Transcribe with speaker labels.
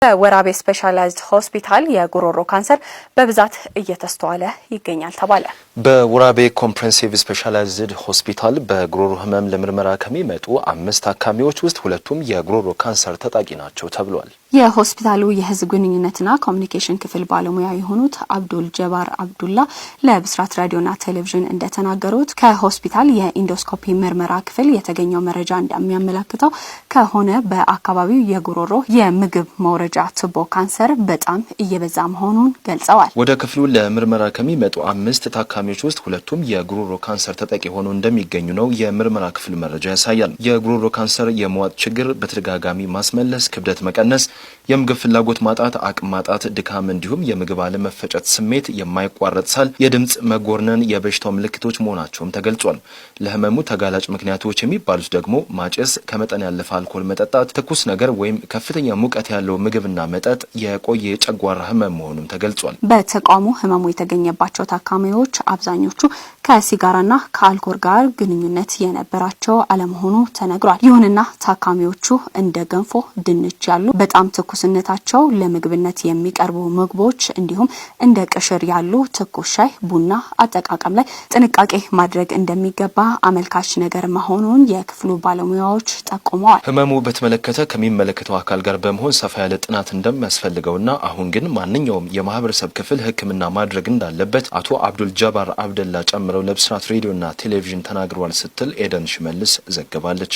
Speaker 1: በወራቤ ስፔሻላይዝድ ሆስፒታል የጉሮሮ ካንሰር በብዛት እየተስተዋለ ይገኛል ተባለ።
Speaker 2: በወራቤ ኮምፕሬሄንሲቭ ስፔሻላይዝድ ሆስፒታል በጉሮሮ ህመም ለምርመራ ከሚመጡ 5 ታካሚዎች ውስጥ 2ቱም የጉሮሮ ካንሰር ተጠቂ ናቸው ተብሏል።
Speaker 1: የሆስፒታሉ የህዝብ ግንኙነትና ኮሚኒኬሽን ክፍል ባለሙያ የሆኑት አብዱል ጀባር አብዱላ ለብስራት ራዲዮና ቴሌቪዥን እንደተናገሩት ከሆስፒታል የኢንዶስኮፒ ምርመራ ክፍል የተገኘው መረጃ እንደሚያመለክተው ከሆነ በአካባቢው የጉሮሮ የምግብ መውረጃ ቱቦ ካንሰር በጣም እየበዛ መሆኑን ገልጸዋል።
Speaker 2: ወደ ክፍሉ ለምርመራ ከሚመጡ 5 ታካሚዎች ውስጥ 2ቱም የጉሮሮ ካንሰር ተጠቂ ሆነው እንደሚገኙ ነው የምርመራ ክፍል መረጃ ያሳያል። የጉሮሮ ካንሰር የመዋጥ ችግር፣ በተደጋጋሚ ማስመለስ፣ ክብደት መቀነስ፣ የምግብ ፍላጎት ማጣት፣ አቅም ማጣት፣ ድካም እንዲሁም የምግብ አለመፈጨት ስሜት፣ የማይቋረጥ ሳል፣ የድምጽ መጎርነን የበሽታው ምልክቶች መሆናቸውም ተገልጿል። ለህመሙ ተጋላጭ ምክንያቶች የሚባሉት ደግሞ ማጨስ፣ ከመጠን ያለፈ አልኮል መጠጣት፣ ትኩስ ነገር ወይም ከፍተኛ ሙቀት ያለው ምግብና መጠጥ፣ የቆየ የጨጓራ ህመም መሆኑም ተገልጿል።
Speaker 1: በተቋሙ ህመሙ የተገኘባቸው ታካሚዎች አብዛኞቹ ከሲጋራና ከአልኮል ጋር ግንኙነት የነበራቸው አለመሆኑ ተነግሯል። ይሁንና ታካሚዎቹ እንደ ገንፎ፣ ድንች ያሉ በጣም ትኩስነታቸው ለምግብነት የሚቀርቡ ምግቦች እንዲሁም እንደ ቅሽር ያሉ ትኩስ ሻይ፣ ቡና አጠቃቀም ላይ ጥንቃቄ ማድረግ እንደሚገባ አመልካች ነገር መሆኑን የክፍሉ ባለሙያዎች ጠቁመዋል።
Speaker 2: ህመሙ በተመለከተ ከሚመለከተው አካል ጋር በመሆን ሰፋ ያለ ጥናት እንደሚያስፈልገውና አሁን ግን ማንኛውም የማህበረሰብ ክፍል ህክምና ማድረግ እንዳለበት አቶ አብዱል ጀባር አብደላ ጨምረው ለብስራት ሬዲዮና ቴሌቪዥን ተናግረዋል ስትል ኤደን ሽመልስ ዘግባለች።